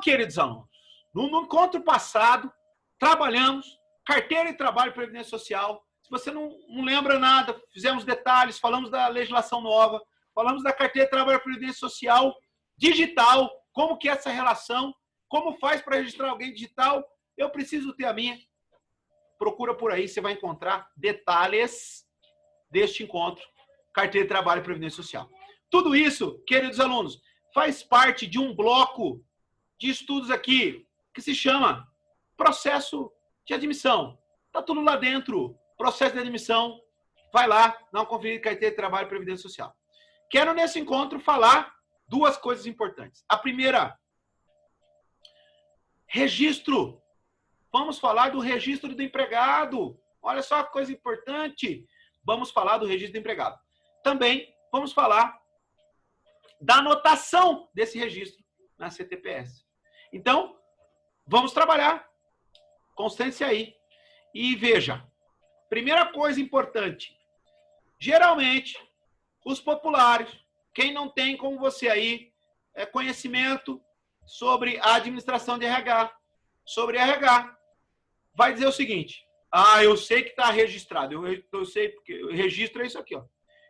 queridos alunos, no encontro passado, trabalhamos carteira de trabalho e previdência social. Se você não lembra nada, fizemos detalhes, falamos da legislação nova, falamos da carteira de trabalho e previdência social digital, como que é essa relação, como faz para registrar alguém digital. Eu preciso ter a minha. Procura por aí, você vai encontrar detalhes deste encontro, carteira de trabalho e previdência social. Tudo isso, queridos alunos, faz parte de um bloco de estudos aqui que se chama processo de admissão. Está tudo lá dentro, processo de admissão. Vai lá, dá uma conferida em carteira de trabalho e previdência social. Quero, nesse encontro, falar duas coisas importantes. A primeira, registro. Vamos falar do registro do empregado. Olha só que coisa importante. Vamos falar do registro do empregado. Também vamos falar da anotação desse registro na CTPS. Então, vamos trabalhar. Constância aí. E veja, primeira coisa importante. Geralmente, os populares, quem não tem como você aí conhecimento sobre a administração de RH, sobre RH, vai dizer o seguinte: ah, eu sei que está registrado, eu sei porque registro é isso aqui, ó.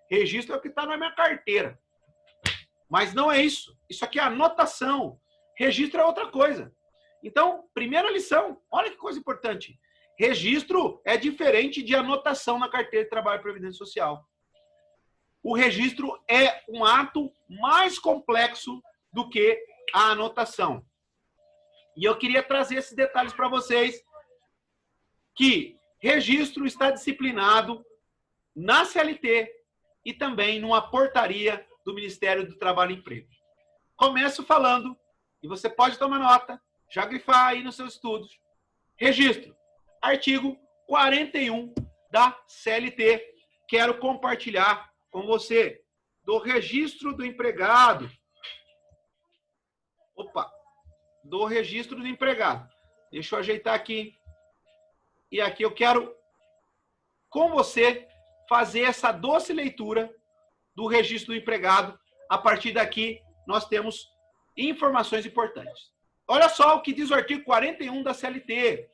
Registro é o que está na minha carteira. Mas não é isso. Isso aqui é anotação. Registro é outra coisa. Então, primeira lição, olha que coisa importante. Registro é diferente de anotação na carteira de trabalho e previdência social. O registro é um ato mais complexo do que a anotação. E eu queria trazer esses detalhes para vocês, que registro está disciplinado na CLT e também numa portaria do Ministério do Trabalho e Emprego. Começo falando, e você pode tomar nota, já grifar aí nos seus estudos. Registro, artigo 41 da CLT. Quero compartilhar com você do registro do empregado. Opa! Do registro do empregado. Deixa eu ajeitar aqui. E aqui eu quero, com você, fazer essa doce leitura do registro do empregado. A partir daqui, nós temos informações importantes. Olha só o que diz o artigo 41 da CLT.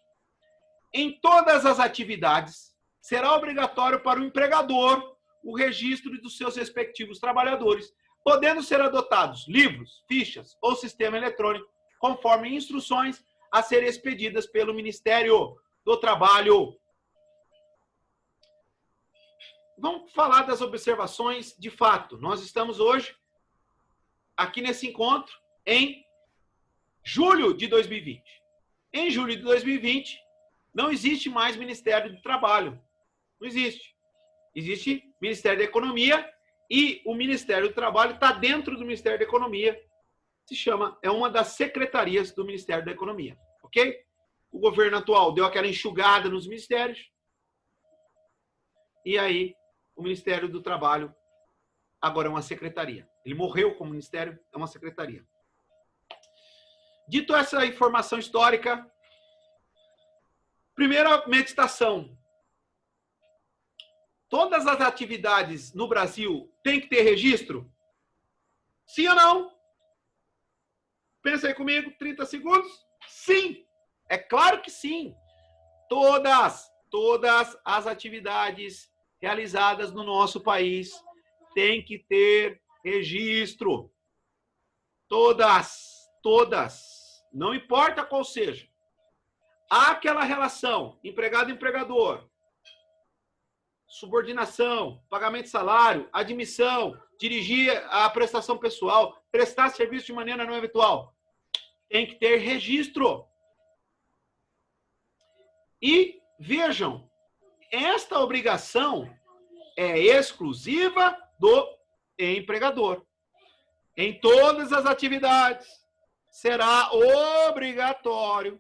Em todas as atividades, será obrigatório para o empregador o registro dos seus respectivos trabalhadores, podendo ser adotados livros, fichas ou sistema eletrônico, conforme instruções a serem expedidas pelo Ministério do Trabalho. Vamos falar das observações de fato. Nós estamos hoje, aqui nesse encontro, em julho de 2020. Em julho de 2020, não existe mais Ministério do Trabalho. Não existe. Existe Ministério da Economia e o Ministério do Trabalho está dentro do Ministério da Economia. Se chama, é uma das secretarias do Ministério da Economia. Ok? O governo atual deu aquela enxugada nos ministérios. E aí, o Ministério do Trabalho agora é uma secretaria. Ele morreu como ministério, é uma secretaria. Dito essa informação histórica, primeira meditação. Todas as atividades no Brasil têm que ter registro? Sim ou não? Pensa aí comigo, 30 segundos. Sim! É claro que sim. Todas as atividades realizadas no nosso país têm que ter registro. Todas. Não importa qual seja. Há aquela relação empregado-empregador, subordinação, pagamento de salário, admissão, dirigir a prestação pessoal, prestar serviço de maneira não habitual. Tem que ter registro. E vejam, esta obrigação é exclusiva do empregador. Em todas as atividades será obrigatório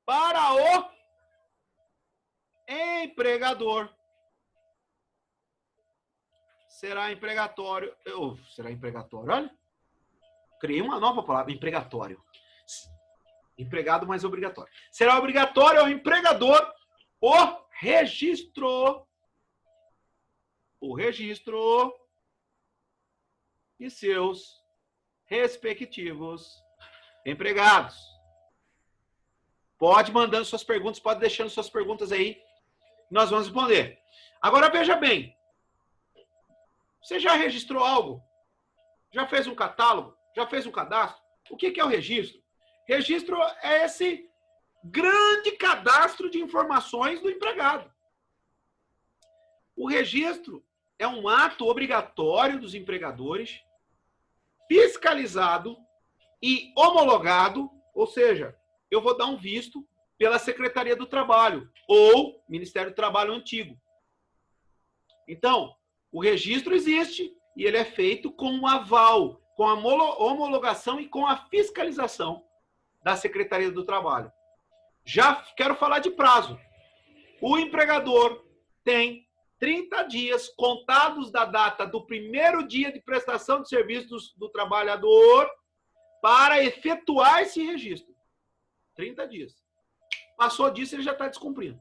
para o empregador. Será empregatório. Será empregatório, olha. Criei uma nova palavra, empregatório. Empregado, mas obrigatório. Será obrigatório ao empregador o registro de seus respectivos empregados. Pode mandando suas perguntas, pode deixando suas perguntas aí, nós vamos responder. Agora veja bem, você já registrou algo? Já fez um catálogo? Já fez um cadastro? O que é o registro? Registro é esse grande cadastro de informações do empregado. O registro é um ato obrigatório dos empregadores, fiscalizado e homologado, ou seja, eu vou dar um visto pela Secretaria do Trabalho ou Ministério do Trabalho antigo. Então, o registro existe e ele é feito com um aval, com a homologação e com a fiscalização da Secretaria do Trabalho. Já quero falar de prazo. O empregador tem 30 dias contados da data do primeiro dia de prestação de serviços do trabalhador para efetuar esse registro. 30 dias. Passou disso, ele já está descumprindo.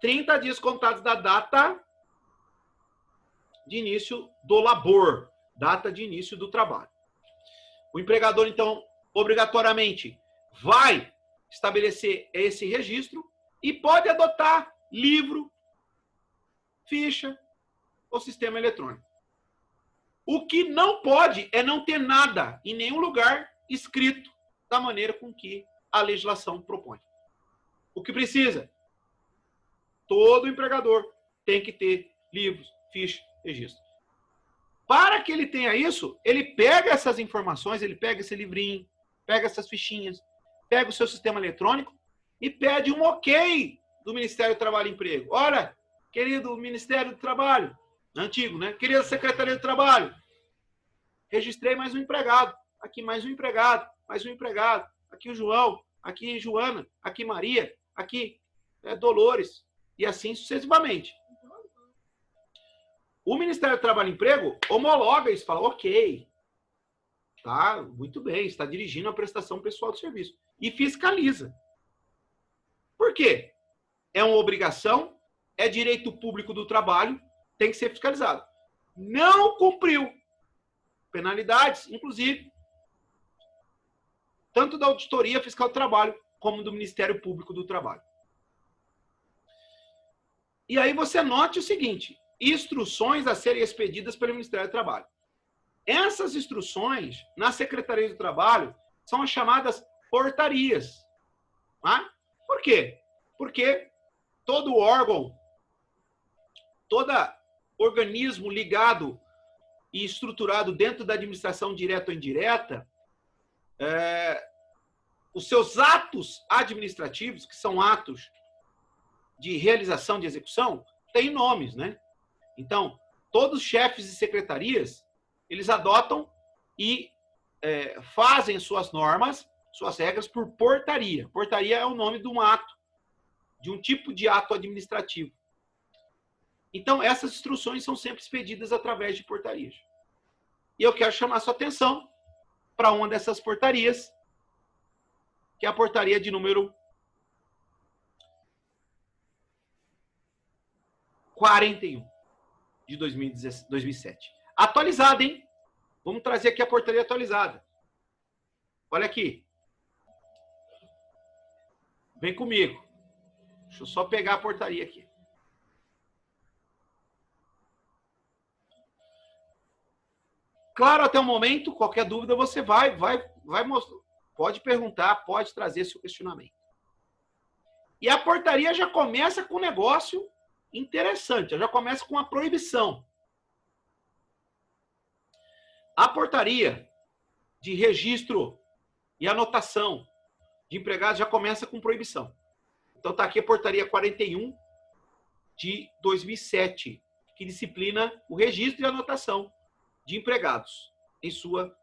30 dias contados da data de início do labor, data de início do trabalho. O empregador, então, obrigatoriamente vai estabelecer esse registro e pode adotar livro, ficha ou sistema eletrônico. O que não pode é não ter nada em nenhum lugar escrito da maneira com que a legislação propõe. O que precisa? Todo empregador tem que ter livros, ficha, registro. Para que ele tenha isso, ele pega essas informações, ele pega esse livrinho, pega essas fichinhas, pega o seu sistema eletrônico e pede um ok do Ministério do Trabalho e Emprego. Olha, querido Ministério do Trabalho, antigo, né? Querida Secretaria do Trabalho, registrei mais um empregado. Aqui mais um empregado, mais um empregado. Aqui o João, aqui Joana, aqui Maria, aqui Dolores, e assim sucessivamente. O Ministério do Trabalho e Emprego homologa isso, fala, ok, tá, muito bem, está dirigindo a prestação pessoal de serviço. E fiscaliza. Por quê? É uma obrigação, é direito público do trabalho, tem que ser fiscalizado. Não cumpriu. Penalidades, inclusive, tanto da Auditoria Fiscal do Trabalho, como do Ministério Público do Trabalho. E aí você note o seguinte, instruções a serem expedidas pelo Ministério do Trabalho. Essas instruções, na Secretaria do Trabalho, são as chamadas portarias. Tá? Por quê? Porque todo órgão, todo organismo ligado e estruturado dentro da administração direta ou indireta, os seus atos administrativos, que são atos de realização de execução, têm nomes, né? Então, todos os chefes de secretarias, eles adotam e fazem suas normas, suas regras por portaria. Portaria é o nome de um ato, de um tipo de ato administrativo. Então, essas instruções são sempre expedidas através de portarias. E eu quero chamar a sua atenção para uma dessas portarias, que é a portaria de número 41 de 2007. Atualizada, hein? Vamos trazer aqui a portaria atualizada. Olha aqui. Vem comigo. Deixa eu só pegar a portaria aqui. Claro, até o momento, qualquer dúvida você vai mostrar. Pode perguntar, pode trazer seu questionamento. E a portaria já começa com um negócio interessante, já começa com a proibição. A portaria de registro e anotação de empregados já começa com proibição. Então está aqui a portaria 41 de 2007, que disciplina o registro e anotação de empregados em sua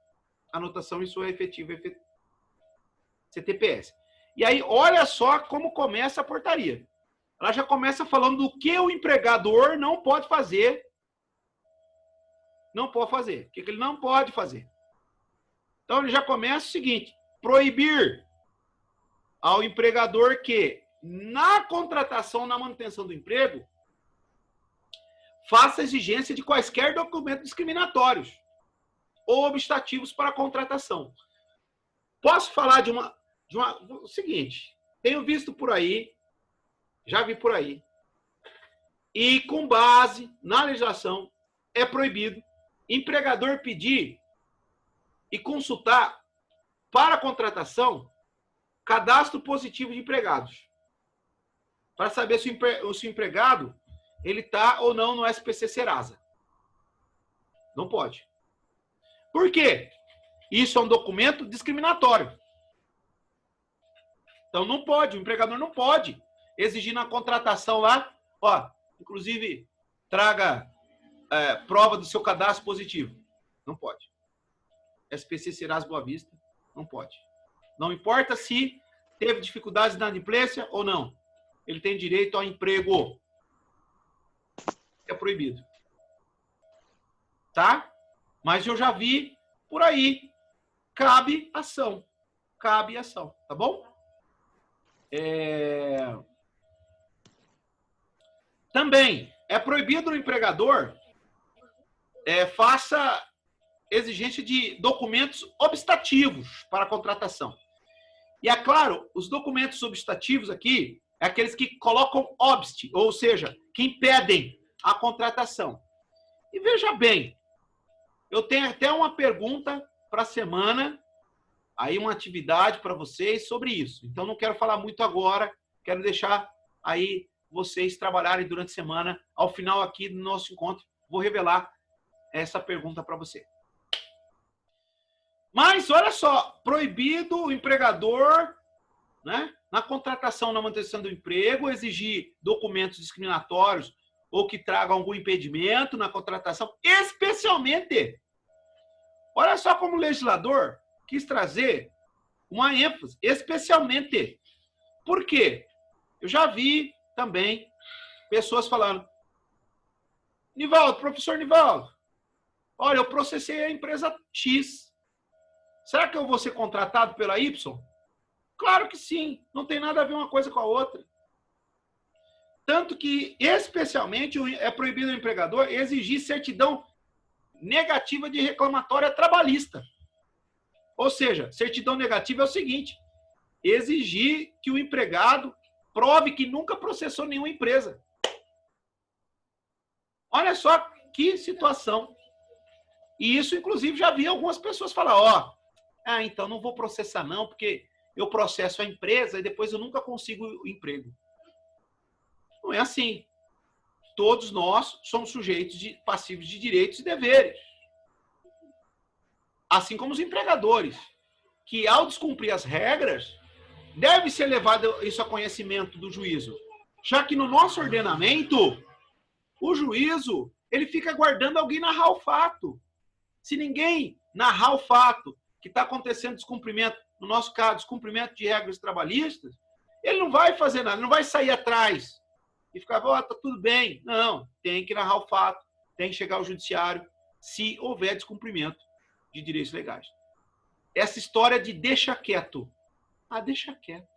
anotação, em sua efetiva CTPS. E aí, olha só como começa a portaria. Ela já começa falando do que o empregador não pode fazer. Não pode fazer. O que ele não pode fazer. Então, ele já começa o seguinte: proibir ao empregador que, na contratação, na manutenção do emprego, faça exigência de quaisquer documentos discriminatórios obstativos para a contratação. Posso falar o seguinte, tenho visto por aí, já vi por aí, e com base na legislação, é proibido empregador pedir e consultar para a contratação cadastro positivo de empregados, para saber se o empregado ele está ou não no SPC Serasa. Não pode. Por quê? Isso é um documento discriminatório. Então não pode, o empregador não pode exigir na contratação lá, ó, inclusive traga prova do seu cadastro positivo. Não pode. SPC Serasa Boa Vista, não pode. Não importa se teve dificuldades na inadimplência ou não. Ele tem direito ao emprego. É proibido. Tá? Mas eu já vi por aí. Cabe ação. Cabe ação. Tá bom? Também é proibido o empregador faça exigência de documentos obstativos para a contratação. E é claro, os documentos obstativos aqui é aqueles que colocam obst, ou seja, que impedem a contratação. E veja bem, eu tenho até uma pergunta para a semana, aí uma atividade para vocês sobre isso. Então não quero falar muito agora, quero deixar aí vocês trabalharem durante a semana. Ao final aqui do nosso encontro, vou revelar essa pergunta para você. Mas, olha só, proibido o empregador, né, na contratação, na manutenção do emprego, exigir documentos discriminatórios ou que tragam algum impedimento na contratação, especialmente, olha só como o legislador quis trazer uma ênfase, especialmente. Por quê? Eu já vi também pessoas falando, Nivaldo, professor Nivaldo, olha, eu processei a empresa X. Será que eu vou ser contratado pela Y? Claro que sim. Não tem nada a ver uma coisa com a outra. Tanto que, especialmente, é proibido o empregador exigir certidão negativa de reclamatória trabalhista. Ou seja, certidão negativa é o seguinte, exigir que o empregado prove que nunca processou nenhuma empresa. Olha só que situação. E isso, inclusive, já vi algumas pessoas falar, ó, então não vou processar não, porque eu processo a empresa e depois eu nunca consigo o emprego. Não é assim. Todos nós somos sujeitos passivos de direitos e deveres. Assim como os empregadores, que ao descumprir as regras, deve ser levado isso a conhecimento do juízo. Já que no nosso ordenamento, o juízo, ele fica guardando alguém narrar o fato. Se ninguém narrar o fato que está acontecendo descumprimento, no nosso caso, descumprimento de regras trabalhistas, ele não vai fazer nada, não vai sair atrás e ficar, tá tudo bem. Não, tem que narrar o fato, tem que chegar ao judiciário se houver descumprimento de direitos legais. Essa história de deixa quieto. Deixa quieto.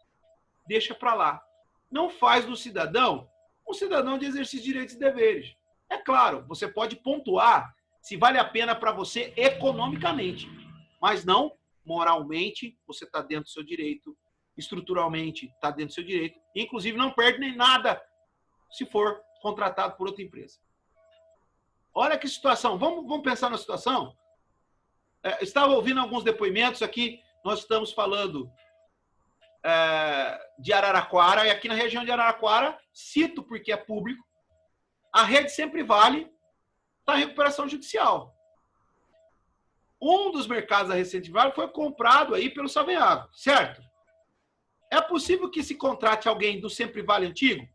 Deixa para lá. Não faz do cidadão um cidadão de exercício de direitos e deveres. É claro, você pode pontuar se vale a pena para você economicamente, mas não moralmente, você está dentro do seu direito, estruturalmente está dentro do seu direito, inclusive não perde nem nada se for contratado por outra empresa. Olha que situação, vamos pensar na situação? Estava ouvindo alguns depoimentos aqui, nós estamos falando de Araraquara, e aqui na região de Araraquara, cito porque é público, a rede Sempre Vale está em recuperação judicial. Um dos mercados da rede Sempre Vale foi comprado aí pelo Savenhago, certo? É possível que se contrate alguém do Sempre Vale antigo?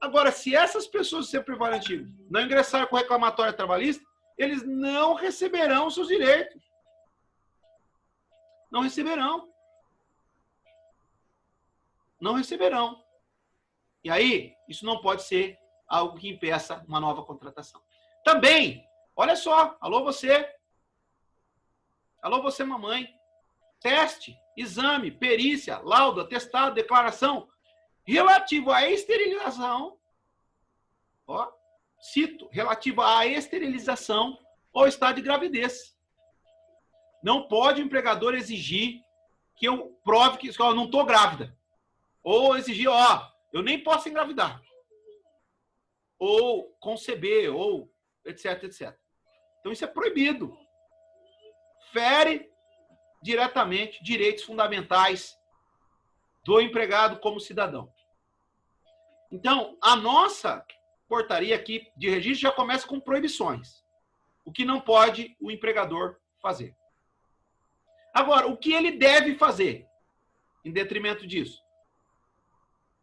Agora, se essas pessoas do Sempre Vale antigo não ingressarem com reclamatória trabalhista, eles não receberão seus direitos. Não receberão. Não receberão. E aí, isso não pode ser algo que impeça uma nova contratação. Também, olha só, alô você mamãe, teste, exame, perícia, laudo, atestado, declaração, relativo à esterilização, ó, cito, relativo à esterilização ou estado de gravidez. Não pode o empregador exigir que eu prove que eu não estou grávida. Ou exigir, eu nem posso engravidar. Ou conceber, ou etc, etc. Então isso é proibido. Fere diretamente direitos fundamentais do empregado como cidadão. Então, a nossa portaria aqui de registro já começa com proibições. O que não pode o empregador fazer. Agora, o que ele deve fazer em detrimento disso?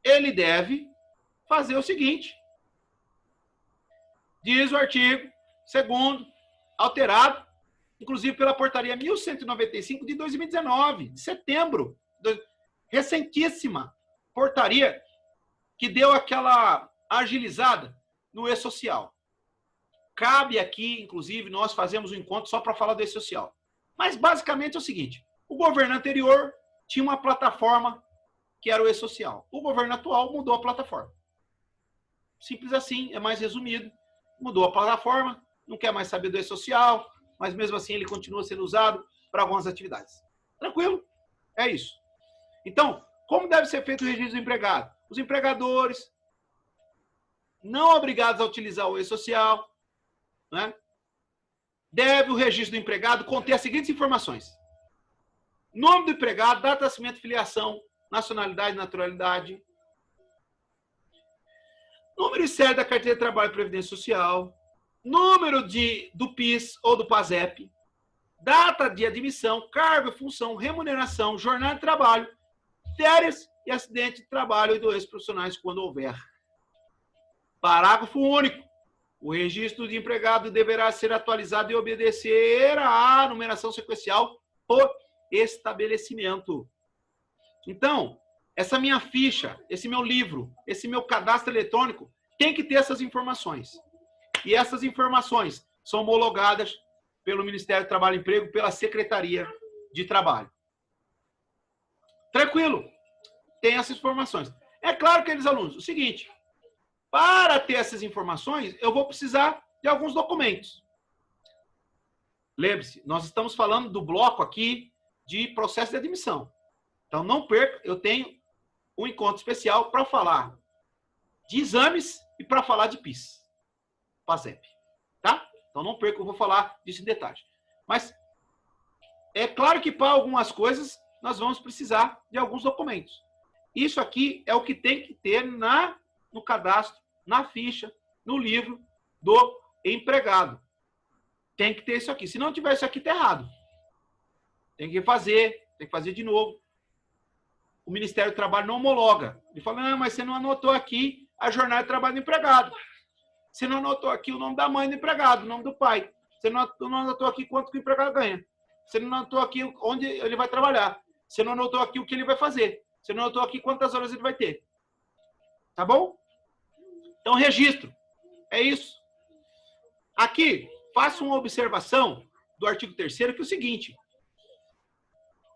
Ele deve fazer o seguinte. Diz o artigo 2º, alterado, inclusive pela portaria 1195 de 2019, de setembro. Recentíssima portaria que deu aquela agilizada no e-social. Cabe aqui, inclusive, nós fazemos um encontro só para falar do e-social. Mas, basicamente, é o seguinte. O governo anterior tinha uma plataforma que era o e-social. O governo atual mudou a plataforma. Simples assim, é mais resumido. Mudou a plataforma, não quer mais saber do e-social, mas mesmo assim ele continua sendo usado para algumas atividades. Tranquilo? É isso. Então, como deve ser feito o registro do empregado? Os empregadores não obrigados a utilizar o e-social, né? Deve o registro do empregado conter as seguintes informações. Nome do empregado, data de nascimento, filiação, nacionalidade, naturalidade. Número e série da carteira de trabalho e previdência social. Número do PIS ou do PASEP. Data de admissão, cargo, função, remuneração, jornada de trabalho, férias e acidente de trabalho e doenças profissionais quando houver. Parágrafo único. O registro de empregado deverá ser atualizado e obedecer à numeração sequencial por estabelecimento. Então, essa minha ficha, esse meu livro, esse meu cadastro eletrônico tem que ter essas informações. E essas informações são homologadas pelo Ministério do Trabalho e Emprego, pela Secretaria de Trabalho. Tranquilo? Tem essas informações. É claro, queridos alunos, o seguinte, para ter essas informações, eu vou precisar de alguns documentos. Lembre-se, nós estamos falando do bloco aqui de processo de admissão. Então, não perca, eu tenho um encontro especial para falar de exames e para falar de PIS, PASEP, tá? Então, não perca, eu vou falar disso em detalhe. Mas, é claro que para algumas coisas, nós vamos precisar de alguns documentos. Isso aqui é o que tem que ter no cadastro, na ficha, no livro do empregado. Tem que ter isso aqui. Se não tiver isso aqui, está errado. Tem que fazer de novo. O Ministério do Trabalho não homologa. Ele fala, não, mas você não anotou aqui a jornada de trabalho do empregado. Você não anotou aqui o nome da mãe do empregado, o nome do pai. Você não anotou aqui quanto que o empregado ganha. Você não anotou aqui onde ele vai trabalhar. Você não anotou aqui o que ele vai fazer. Você não anotou aqui quantas horas ele vai ter. Tá bom? Então, registro. É isso. Aqui, faço uma observação do artigo 3º, que é o seguinte.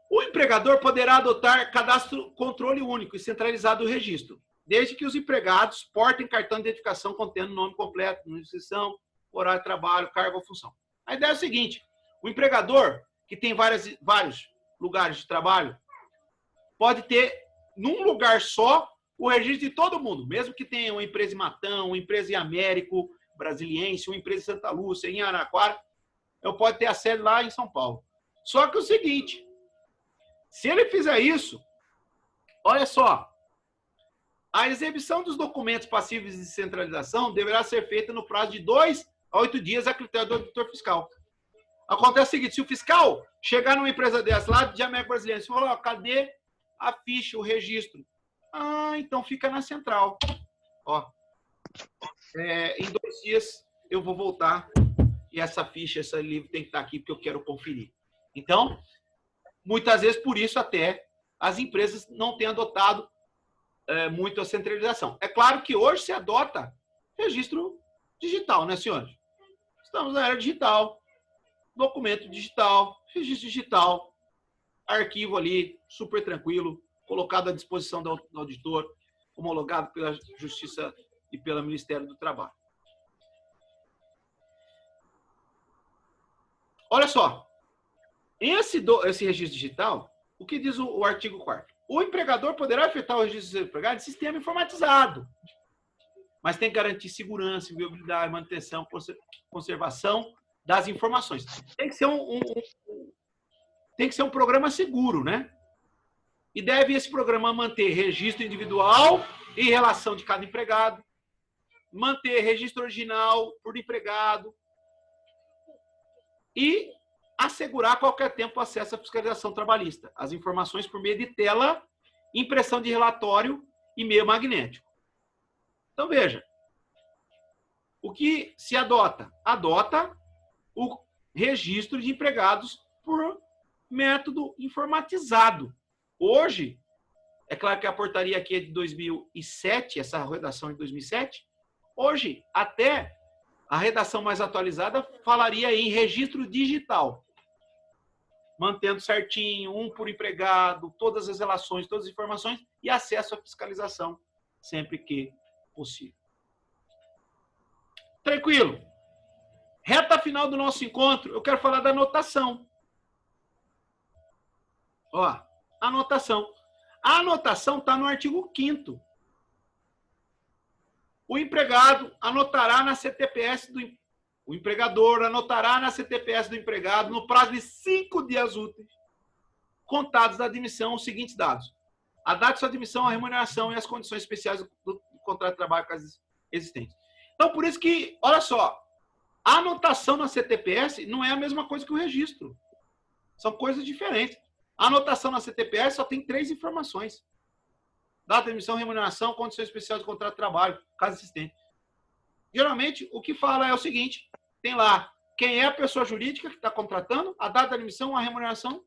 O empregador poderá adotar cadastro controle único e centralizado do registro, desde que os empregados portem cartão de identificação contendo nome completo, número de inscrição, horário de trabalho, cargo ou função. A ideia é o seguinte, o empregador, que tem vários lugares de trabalho, pode ter, num lugar só, o registro de todo mundo, mesmo que tenha uma empresa em Matão, uma empresa em Américo, Brasiliense, uma empresa em Santa Lúcia, em Araraquara, eu posso ter a sede lá em São Paulo. Só que é o seguinte, se ele fizer isso, olha só, a exibição dos documentos passíveis de centralização deverá ser feita no prazo de 2 a 8 dias a critério do auditor fiscal. Acontece o seguinte, se o fiscal chegar numa empresa dessa lá de América Brasileira, você fala, cadê a ficha, o registro? Ah, então fica na central. Ó, em 2 dias eu vou voltar e essa ficha, esse livro tem que estar aqui porque eu quero conferir. Então, muitas vezes, por isso até, as empresas não têm adotado muito a centralização. É claro que hoje se adota registro digital, né, senhores? Estamos na era digital, documento digital, registro digital, arquivo ali, super tranquilo, colocado à disposição do auditor, homologado pela Justiça e pelo Ministério do Trabalho. Olha só, esse registro digital, o que diz o artigo 4º? O empregador poderá efetuar o registro do empregado em sistema informatizado, mas tem que garantir segurança, inviolabilidade, manutenção, conservação das informações. Tem que ser um programa seguro, né? E deve esse programa manter registro individual e relação de cada empregado, manter registro original por empregado e assegurar a qualquer tempo acesso à fiscalização trabalhista, as informações por meio de tela, impressão de relatório e meio magnético. Então, veja, o que se adota? Adota o registro de empregados por método informatizado. Hoje, é claro que a portaria aqui é de 2007, essa redação é de 2007. Hoje, até a redação mais atualizada falaria em registro digital, mantendo certinho, um por empregado, todas as relações, todas as informações e acesso à fiscalização sempre que possível. Tranquilo? Reta final do nosso encontro, eu quero falar da anotação. Ó, anotação. A anotação está no artigo 5º. O empregado anotará na CTPS o empregador anotará na CTPS do empregado, no prazo de 5 dias úteis, contados da admissão, os seguintes dados: a data de sua admissão, a remuneração e as condições especiais do contrato de trabalho existentes. Então, por isso que, olha só, a anotação na CTPS não é a mesma coisa que o registro. São coisas diferentes. A anotação na CTPS só tem 3 informações: data de admissão, remuneração, condições especiais do contrato de trabalho, caso existente. Geralmente, o que fala é o seguinte: tem lá quem é a pessoa jurídica que está contratando, a data de admissão, a remuneração,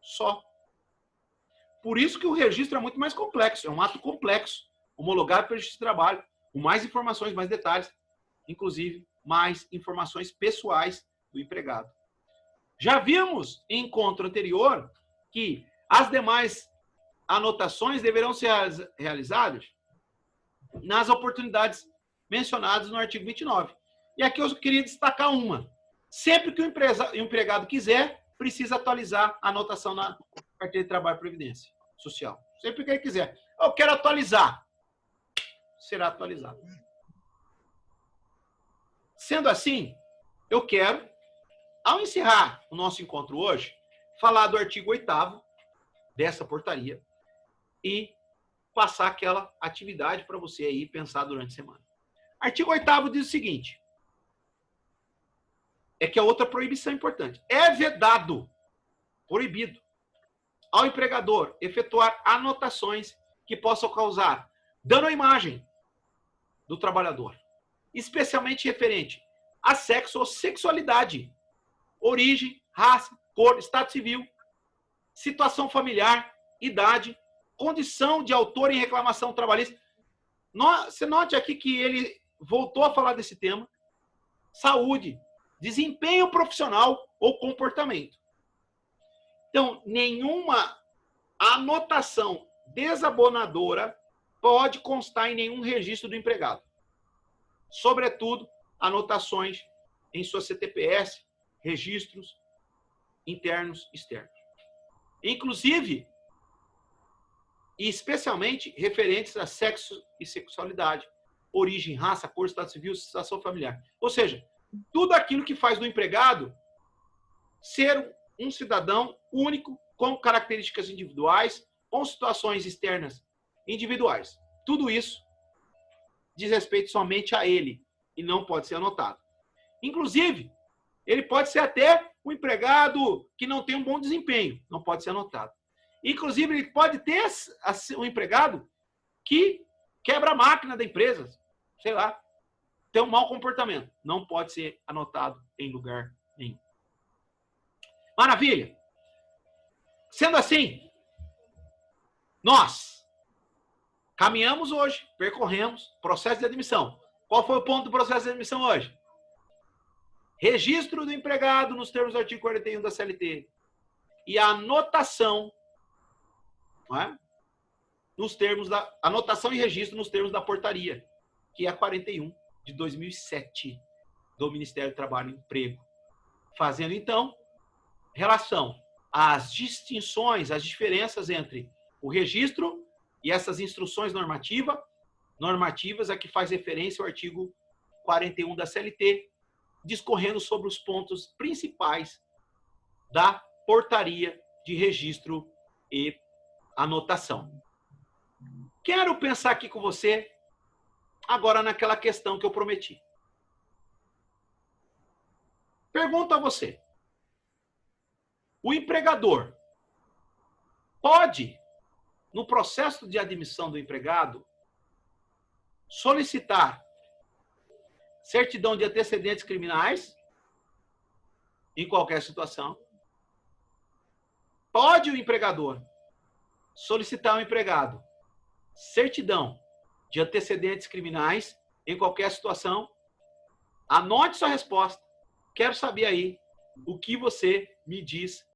só. Por isso que o registro é muito mais complexo, é um ato complexo, homologado pelo registro de trabalho, com mais informações, mais detalhes, inclusive mais informações pessoais do empregado. Já vimos em encontro anterior que as demais anotações deverão ser realizadas nas oportunidades mencionadas no artigo 29. E aqui eu queria destacar uma. Sempre que o empregado quiser, precisa atualizar a anotação na carteira de trabalho e previdência social. Sempre que ele quiser. Eu quero atualizar. Será atualizado. Sendo assim, eu quero, ao encerrar o nosso encontro hoje, falar do artigo 8º dessa portaria e passar aquela atividade para você aí pensar durante a semana. Artigo 8º diz o seguinte: é que é outra proibição importante. É vedado, proibido, ao empregador efetuar anotações que possam causar dano à imagem do trabalhador, especialmente referente a sexo ou sexualidade, origem, raça, cor, estado civil, situação familiar, idade, condição de autor em reclamação trabalhista. Você note aqui que ele voltou a falar desse tema: saúde, desempenho profissional ou comportamento. Então, nenhuma anotação desabonadora pode constar em nenhum registro do empregado. Sobretudo, anotações em sua CTPS, registros internos e externos. Inclusive, e especialmente referentes a sexo e sexualidade, origem, raça, cor, estado civil, situação familiar. Ou seja, tudo aquilo que faz do empregado ser um cidadão único, com características individuais, com situações externas individuais. Tudo isso diz respeito somente a ele e não pode ser anotado. Inclusive, ele pode ser até um empregado que não tem um bom desempenho, não pode ser anotado. Inclusive, ele pode ter um empregado que quebra a máquina da empresa, sei lá, tem um mau comportamento. Não pode ser anotado em lugar nenhum. Maravilha! Sendo assim, nós caminhamos hoje, percorremos processo de admissão. Qual foi o ponto do processo de admissão hoje? Registro do empregado nos termos do artigo 41 da CLT e a anotação, não é? Nos termos da anotação e registro nos termos da portaria, que é a 41 de 2007 do Ministério do Trabalho e Emprego, fazendo, então, relação às distinções, às diferenças entre o registro e essas instruções normativas a que faz referência o artigo 41 da CLT, discorrendo sobre os pontos principais da portaria de registro e anotação. Quero pensar aqui com você agora naquela questão que eu prometi. Pergunto a você. O empregador pode, no processo de admissão do empregado, solicitar certidão de antecedentes criminais em qualquer situação? Pode o empregador solicitar ao empregado certidão de antecedentes criminais em qualquer situação? Anote sua resposta. Quero saber aí o que você me diz